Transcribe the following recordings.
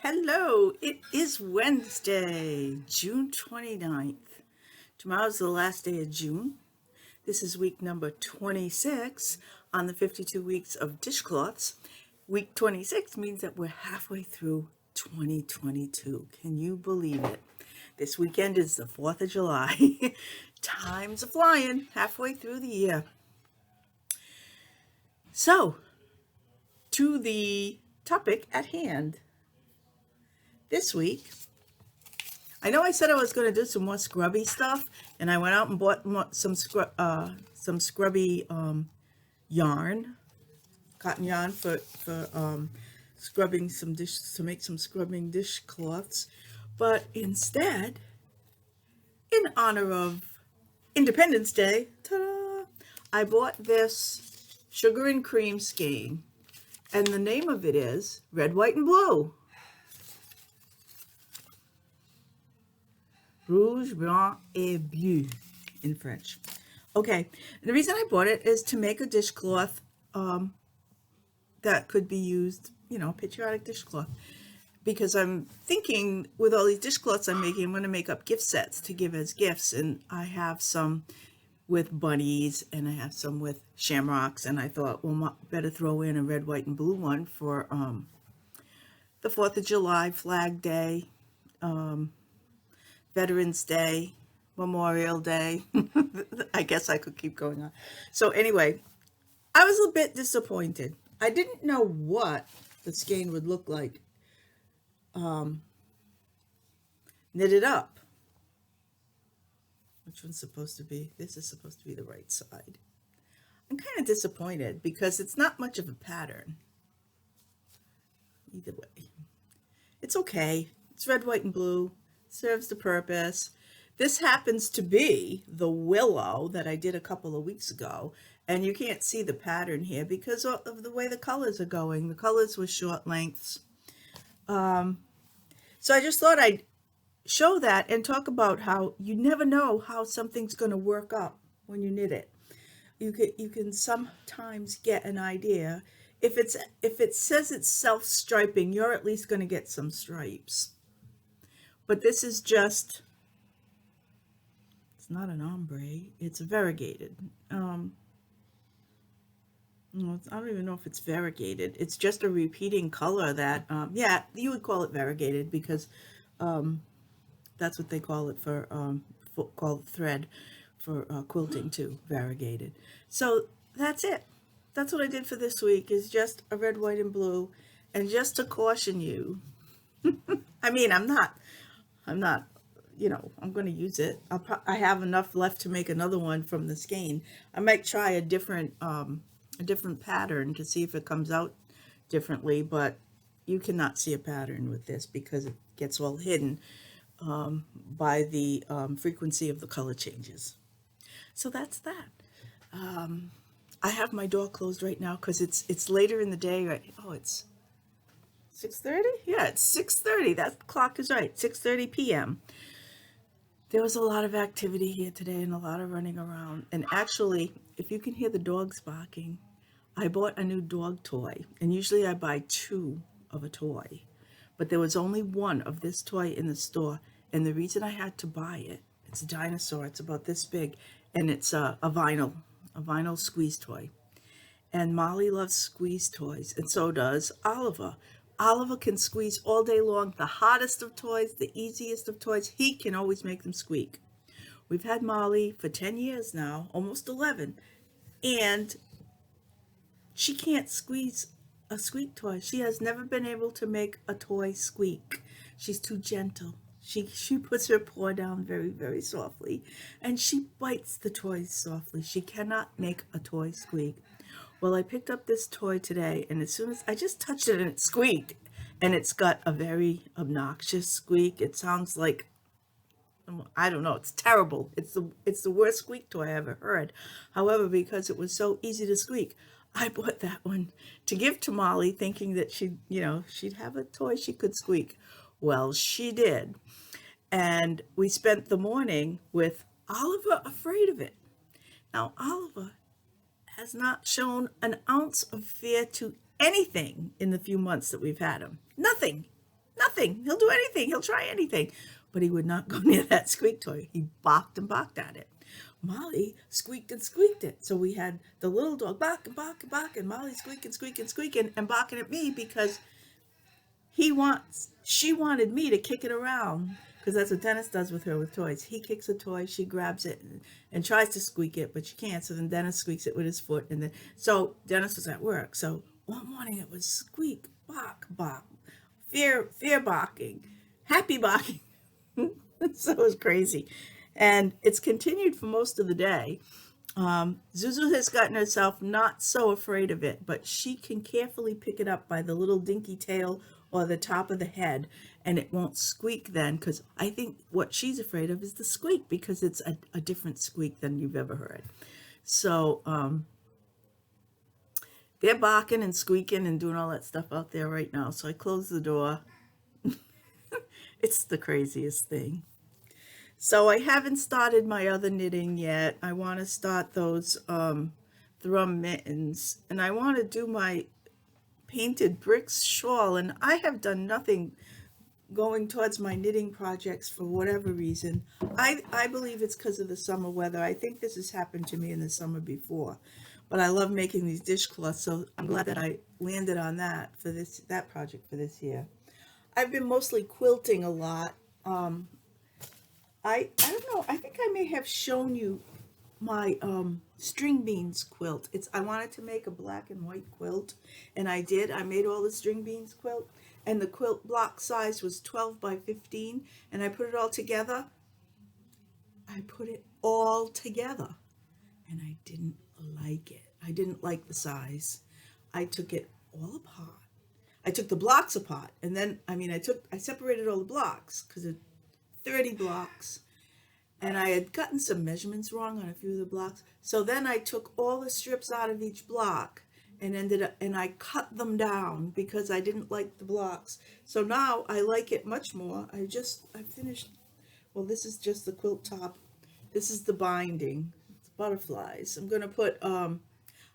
Hello, it is Wednesday, June 29th. Tomorrow's the last day of June. This is week number 26 on the 52 weeks of Dishcloths. Week 26 means that we're halfway through 2022. Can you believe it? This weekend is the 4th of July. Time's a flying halfway through the year. So, to the topic at hand. This week, I know I said I was going to do some more scrubby stuff, and I went out and bought some scrubby yarn, cotton yarn for scrubbing some dishes, to make some scrubbing dishcloths. But instead, in honor of Independence Day, ta-da, I bought this sugar and cream skein, and the name of it is Red, White, and Blue. Rouge, blanc, et bleu in French. Okay, the reason I bought it is to make a dishcloth that could be used, patriotic dishcloth. Because I'm thinking with all these dishcloths I'm making, I'm going to make up gift sets to give as gifts. And I have some with bunnies and I have some with shamrocks. And I thought, well, better throw in a red, white, and blue one for the 4th of July, Flag Day, Veterans Day, Memorial Day. I guess I could keep going on. So anyway, I was a bit disappointed. I didn't know what the skein would look like knitted up. Which one's supposed to be? This is supposed to be the right side. I'm kind of disappointed because it's not much of a pattern. Either way. It's okay. It's red, white, and blue. Serves the purpose. This happens to be the willow that I did a couple of weeks ago, and you can't see the pattern here because of the way the colors are going. The colors were short lengths. So I just thought I'd show that and talk about how you never know how something's going to work up when you knit it. You can sometimes get an idea. If it says it's self-striping, you're at least going to get some stripes. But this is just, it's not an ombre, it's variegated. I don't even know if it's variegated. It's just a repeating color that, yeah, you would call it variegated because that's what they call it call it thread for quilting too, variegated. So that's it. That's what I did for this week, is just a red, white, and blue. And just to caution you, I mean, I'm not, I'm going to use it. I have enough left to make another one from the skein. I might try a different pattern to see if it comes out differently, but you cannot see a pattern with this because it gets all hidden by the frequency of the color changes. So that's that. I have my door closed right now because it's later in the day. Right? Oh, it's 6:30? Yeah, it's 6:30. That clock is right. 6:30 p.m. There was a lot of activity here today and a lot of running around. And actually, if you can hear the dogs barking, I bought a new dog toy. And usually I buy 2 of a toy. But there was only 1 of this toy in the store. And the reason I had to buy it, it's a dinosaur. It's about this big. And it's a vinyl squeeze toy. And Molly loves squeeze toys. And so does Oliver. Oliver can squeeze all day long. The hottest of toys, the easiest of toys, he can always make them squeak. We've had Molly for 10 years now, almost 11, and she can't squeeze a squeak toy. She has never been able to make a toy squeak. She's too gentle. She puts her paw down very, very softly, and she bites the toys softly. She cannot make a toy squeak. Well, I picked up this toy today, and as soon as I just touched it and it squeaked, and it's got a very obnoxious squeak. It sounds like, I don't know, it's terrible. It's the worst squeak toy I ever heard. However, because it was so easy to squeak, I bought that one to give to Molly, thinking that she'd have a toy she could squeak. Well, she did. And we spent the morning with Oliver afraid of it. Now, Oliver has not shown an ounce of fear to anything in the few months that we've had him. Nothing. Nothing. He'll do anything. He'll try anything. But he would not go near that squeak toy. He barked and barked at it. Molly squeaked and squeaked it. So we had the little dog bark and bark and bark, and Molly squeaking, squeaking, squeaking, and barking at me because she wanted me to kick it around, because that's what Dennis does with her with toys. He kicks a toy, she grabs it and tries to squeak it, but she can't. So then Dennis squeaks it with his foot, and then so Dennis was at work. So one morning it was squeak, bark, bark, fear barking, happy barking. So it was crazy, and it's continued for most of the day. Zuzu has gotten herself not so afraid of it, but she can carefully pick it up by the little dinky tail or the top of the head, and it won't squeak then, because I think what she's afraid of is the squeak, because it's a different squeak than you've ever heard. So they're barking and squeaking and doing all that stuff out there right now. So I closed the door. It's the craziest thing. So I haven't started my other knitting yet. I want to start those thrum mittens, and I want to do my painted bricks shawl, and I have done nothing going towards my knitting projects for whatever reason. I believe it's because of the summer weather. I think this has happened to me in the summer before, but I love making these dishcloths, so I'm glad that I landed on that project for this year. I've been mostly quilting a lot. I don't know. I think I may have shown you my string beans quilt. I wanted to make a black and white quilt, and I did. I made all the string beans quilt, and the quilt block size was 12 by 15, and I put it all together. And I didn't like it. I didn't like the size. I took it all apart. I took the blocks apart, and then I separated all the blocks because it's 30 blocks, and I had gotten some measurements wrong on a few of the blocks. So then I took all the strips out of each block and I cut them down because I didn't like the blocks. So now I like it much more. I finished, well, this is just the quilt top. This is the binding. It's butterflies. I'm going to put, I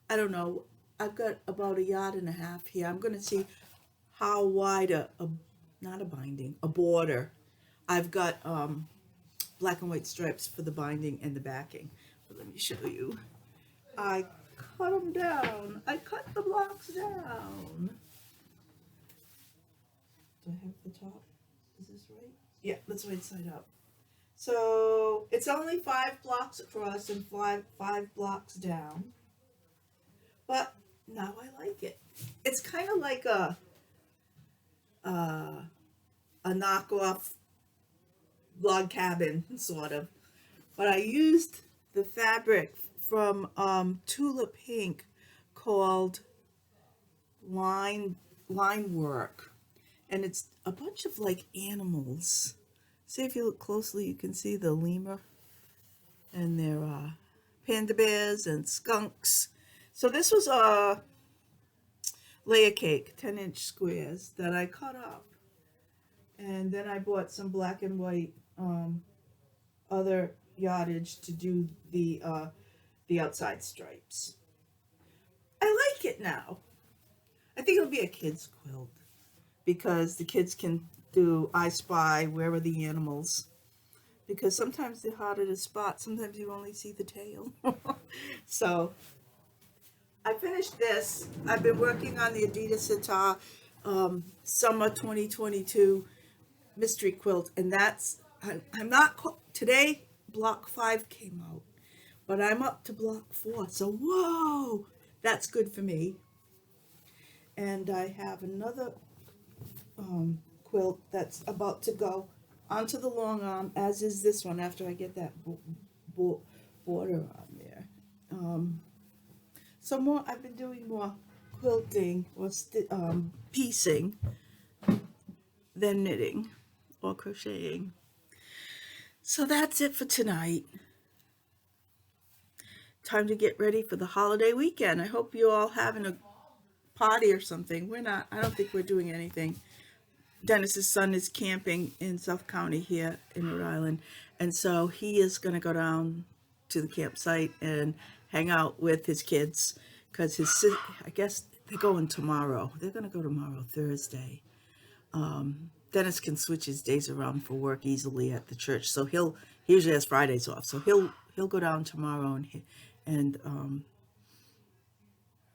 don't know, I've got about 1.5 yards here. I'm going to see how wide not a binding, a border. I've got black and white stripes for the binding and the backing. But let me show you. I cut them down. I cut the blocks down. Do I have the top? Is this right? Yeah, that's right side up. So it's only 5 blocks across and five blocks down. But now I like it. It's kind of like a knockoff log cabin, sort of. But I used the fabric from Tulip Pink called line work, and it's a bunch of like animals. See, if you look closely, you can see the lemur and their panda bears and skunks. So this was a layer cake, 10-inch squares that I cut up, and then I bought some black and white other yardage to do the outside stripes. I like it now. I think it'll be a kid's quilt because the kids can do I Spy, where are the animals? Because sometimes they're harder to spot. Sometimes you only see the tail. So I finished this. I've been working on the Adidas Sitar Summer 2022 mystery quilt, and I'm not today. Block 5 came out, but I'm up to block 4. So whoa, that's good for me. And I have another quilt that's about to go onto the long arm, as is this one after I get that border on there. So more, I've been doing more quilting or piecing than knitting or crocheting. So that's it for tonight. Time to get ready for the holiday weekend. I hope you all having a party or something. We're not. I don't think we're doing anything. Dennis's son is camping in South County here in Rhode Island, and so he is going to go down to the campsite and hang out with his kids because I guess they're going tomorrow. They're going to go tomorrow, Thursday. Dennis can switch his days around for work easily at the church, so he usually has Fridays off, so he'll go down tomorrow and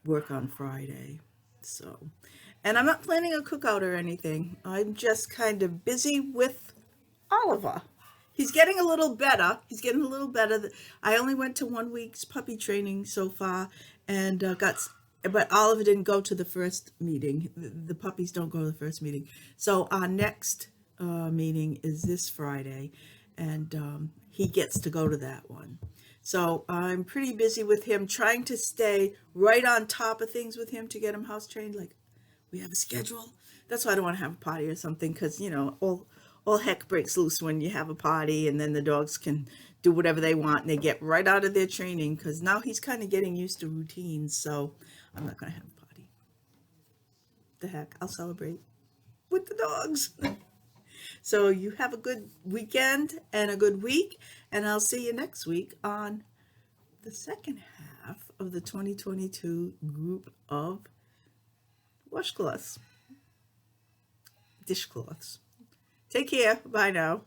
work on Friday. So, and I'm not planning a cookout or anything. I'm just kind of busy with Oliver. He's getting a little better. He's getting a little better. I only went to 1 week's puppy training so far, and but Oliver didn't go to the first meeting. The puppies don't go to the first meeting. So our next meeting is this Friday, and he gets to go to that one. So I'm pretty busy with him, trying to stay right on top of things with him to get him house trained. Like, we have a schedule. That's why I don't want to have a party or something, because, you know, all heck breaks loose when you have a party, and then the dogs can do whatever they want and they get right out of their training, because now he's kind of getting used to routines. So I'm not going to have a party. The heck, I'll celebrate with the dogs. So you have a good weekend and a good week, and I'll see you next week on the second half of the 2022 group of washcloths, dishcloths. Take care. Bye now.